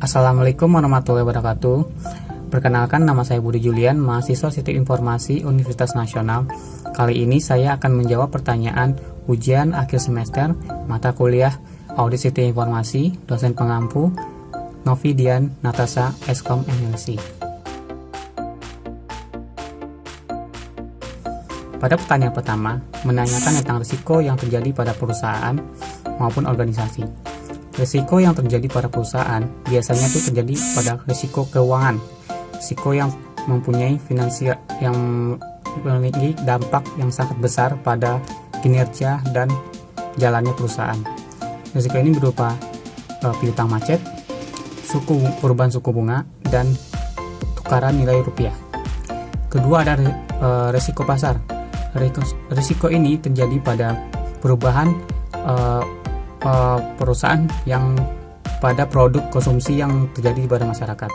Assalamualaikum warahmatullahi wabarakatuh. Perkenalkan, nama saya Budi Julian, mahasiswa Sistem Informasi Universitas Nasional. Kali ini saya akan menjawab pertanyaan ujian akhir semester mata kuliah Audit Sistem Informasi, dosen pengampu Novidian Natasha, Eskom MLC. Pada pertanyaan pertama, menanyakan tentang risiko yang terjadi pada perusahaan maupun organisasi. Risiko yang terjadi pada perusahaan biasanya itu terjadi pada risiko keuangan, risiko yang mempunyai finansial yang memiliki dampak yang sangat besar pada kinerja dan jalannya perusahaan. Risiko ini berupa piutang macet, perubahan suku bunga, dan tukaran nilai rupiah. Kedua ada risiko pasar. Risiko ini terjadi pada perubahan perusahaan yang pada produk konsumsi yang terjadi pada masyarakat.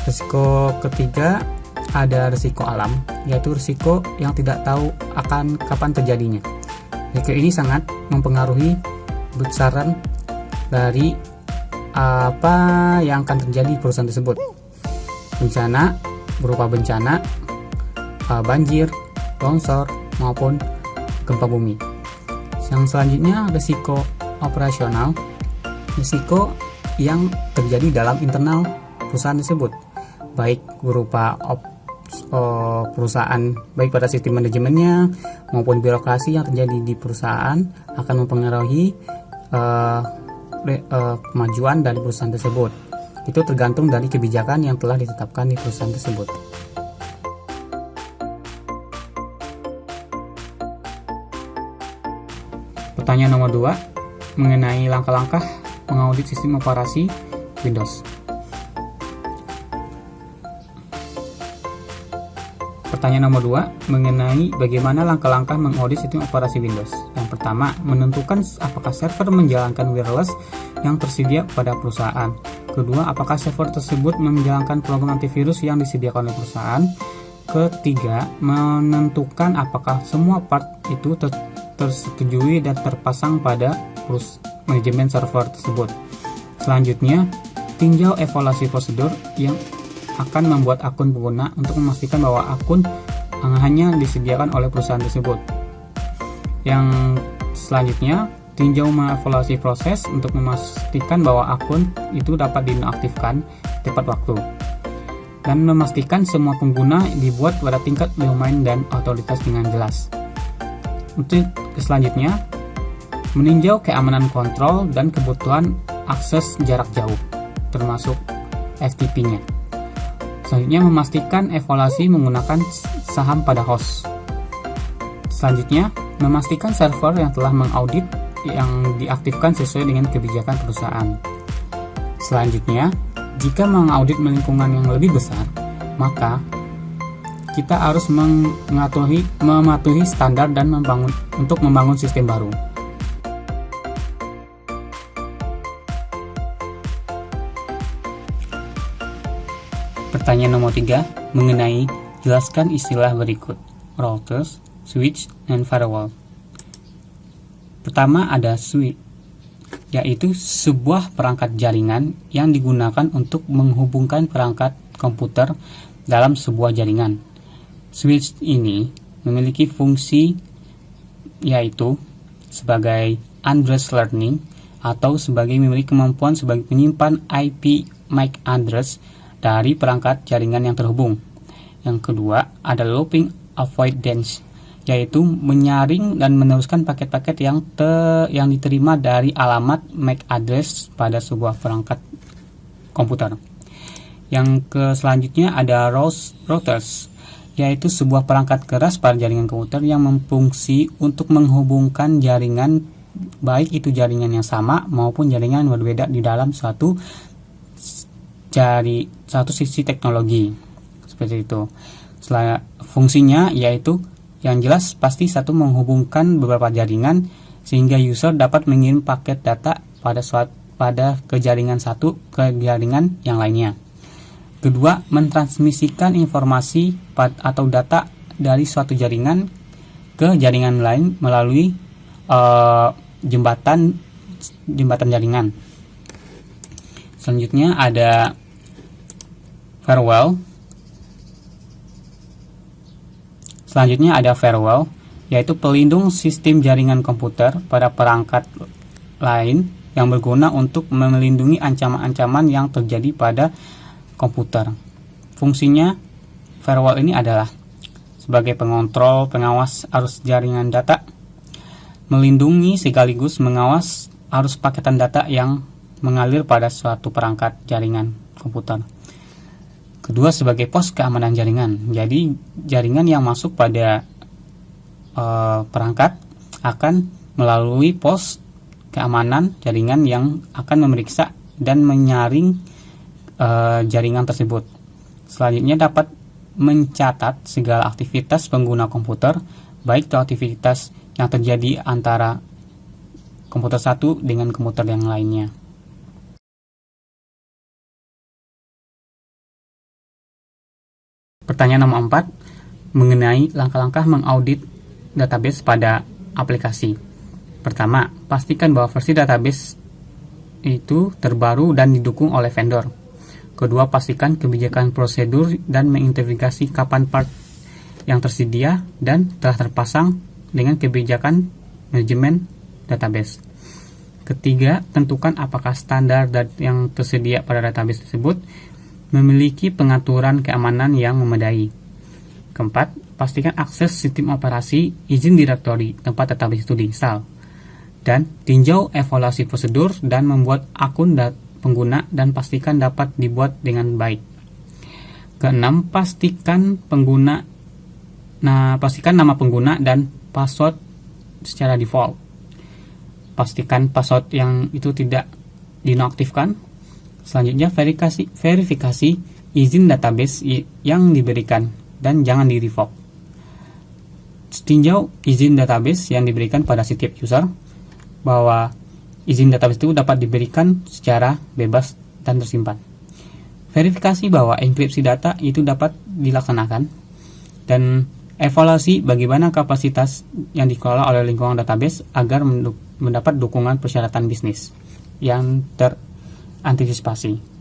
Risiko ketiga ada risiko alam, yaitu risiko yang tidak tahu akan kapan terjadinya. Risiko ini sangat mempengaruhi besaran dari apa yang akan terjadi di perusahaan tersebut. Bencana berupa bencana, banjir, longsor, maupun gempa bumi. Yang selanjutnya risiko operasional, risiko yang terjadi dalam internal perusahaan tersebut, baik berupa perusahaan, baik pada sistem manajemennya maupun birokrasi yang terjadi di perusahaan akan mempengaruhi kemajuan dari perusahaan tersebut. Itu tergantung dari kebijakan yang telah ditetapkan di perusahaan tersebut. Pertanyaan nomor 2 mengenai langkah-langkah mengaudit sistem operasi Windows. Pertanyaan nomor 2 mengenai bagaimana langkah-langkah mengaudit sistem operasi Windows. Yang pertama, menentukan apakah server menjalankan wireless yang tersedia pada perusahaan. Kedua, apakah server tersebut menjalankan program antivirus yang disediakan oleh perusahaan. Ketiga, menentukan apakah semua part itu tersetujui dan terpasang pada manajemen server tersebut. Selanjutnya, tinjau evaluasi prosedur yang akan membuat akun pengguna untuk memastikan bahwa akun hanya disediakan oleh perusahaan tersebut. Yang selanjutnya, tinjau mengevaluasi proses untuk memastikan bahwa akun itu dapat dinonaktifkan tepat waktu. Dan memastikan semua pengguna dibuat pada tingkat domain dan otoritas dengan jelas. Untuk selanjutnya, meninjau keamanan kontrol dan kebutuhan akses jarak jauh, termasuk FTP-nya. Selanjutnya, memastikan evaluasi menggunakan saham pada host. Selanjutnya, memastikan server yang telah mengaudit yang diaktifkan sesuai dengan kebijakan perusahaan. Selanjutnya, jika mengaudit lingkungan yang lebih besar, maka kita harus mematuhi standar dan membangun sistem baru. Pertanyaan nomor 3 mengenai jelaskan istilah berikut: routers, switch, dan firewall. Pertama ada switch, yaitu sebuah perangkat jaringan yang digunakan untuk menghubungkan perangkat komputer dalam sebuah jaringan. Switch ini memiliki fungsi yaitu sebagai address learning atau sebagai memiliki kemampuan sebagai penyimpan IP MAC address dari perangkat jaringan yang terhubung. Yang kedua ada looping avoidance, yaitu menyaring dan meneruskan paket-paket yang diterima dari alamat MAC address pada sebuah perangkat komputer. Yang selanjutnya ada routers, yaitu sebuah perangkat keras pada jaringan komputer yang berfungsi untuk menghubungkan jaringan, baik itu jaringan yang sama maupun jaringan yang berbeda di dalam satu sisi teknologi. Seperti itu. Fungsinya yaitu yang jelas pasti satu menghubungkan beberapa jaringan sehingga user dapat mengirim paket data ke jaringan satu ke jaringan yang lainnya. Kedua, mentransmisikan informasi atau data dari suatu jaringan ke jaringan lain melalui jembatan jaringan. Selanjutnya ada firewall. Yaitu pelindung sistem jaringan komputer pada perangkat lain yang berguna untuk melindungi ancaman-ancaman yang terjadi pada komputer. Fungsinya firewall ini adalah sebagai pengontrol, pengawas arus jaringan data, melindungi sekaligus mengawas arus paketan data yang mengalir pada suatu perangkat jaringan komputer. Kedua, sebagai pos keamanan jaringan. Jadi jaringan yang masuk pada perangkat akan melalui pos keamanan jaringan yang akan memeriksa dan menyaring jaringan tersebut. Selanjutnya dapat mencatat segala aktivitas pengguna komputer, baik itu aktivitas yang terjadi antara komputer satu dengan komputer yang lainnya. Pertanyaan nomor 4 mengenai langkah-langkah mengaudit database pada aplikasi. Pertama, pastikan bahwa versi database itu terbaru dan didukung oleh vendor. Kedua, pastikan kebijakan prosedur dan mengintegrasi kapan part yang tersedia dan telah terpasang dengan kebijakan manajemen database. Ketiga, tentukan apakah standar yang tersedia pada database tersebut memiliki pengaturan keamanan yang memadai. Keempat, pastikan akses sistem operasi, izin direktori tempat database itu diinstal. Dan tinjau evaluasi prosedur dan membuat akun pengguna dan pastikan dapat dibuat dengan baik. Keenam, pastikan nama pengguna dan password secara default. Pastikan password yang itu tidak dinonaktifkan. Selanjutnya, verifikasi izin database yang diberikan dan jangan di-revoke. Tinjau izin database yang diberikan pada setiap user, bahwa izin database itu dapat diberikan secara bebas dan tersimpan. Verifikasi bahwa enkripsi data itu dapat dilaksanakan, dan evaluasi bagaimana kapasitas yang dikelola oleh lingkungan database agar mendapat dukungan persyaratan bisnis yang terantisipasi.